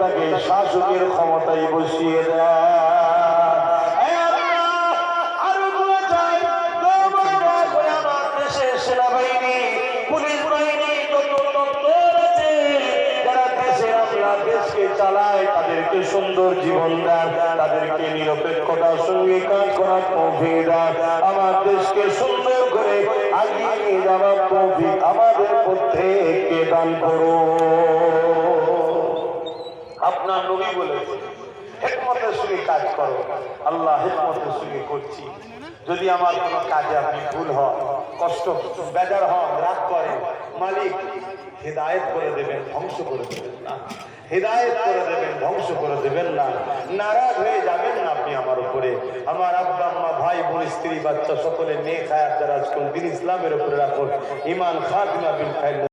তাকে শাসকের ক্ষমতায় বসিয়ে দেয়। সেনাবাহিনী, পুলিশ বাহিনী, যারা দেশকে চালায় তাদেরকে সুন্দর জীবন দেন, তাদেরকে নিরপেক্ষতার সঙ্গে কাজ করার তৌফিক দেন। আমার দেশকে সুন্দর করে আগিয়ে নিয়ে যাওয়ার তৌফিক আমাদের প্রত্যেককে দান করো। আপনার নবী বলেছে হিকমতের সঙ্গে কাজ করো। আল্লাহ হিকমতের সঙ্গে করছি। যদি আমার কোনো কাজে আপনি ভুল হন, কষ্ট বেজার হন, রাগ করেন, মালিক হেদায়েত করে দেবেন, ধ্বংস করে দেবেন না। হেদায়েত করে দেবেন, ধ্বংস করে দেবেন না। নারাজ হয়ে যাবেন না আপনি আমার উপরে। আমার আব্বা আম্মা, ভাই বোন, স্ত্রী বাচ্চা সকলে নেক হায়াত দারাজ করুন, দিন ইসলামের উপরে রাখুন। ঈমান খাতিমা বিল খাইর।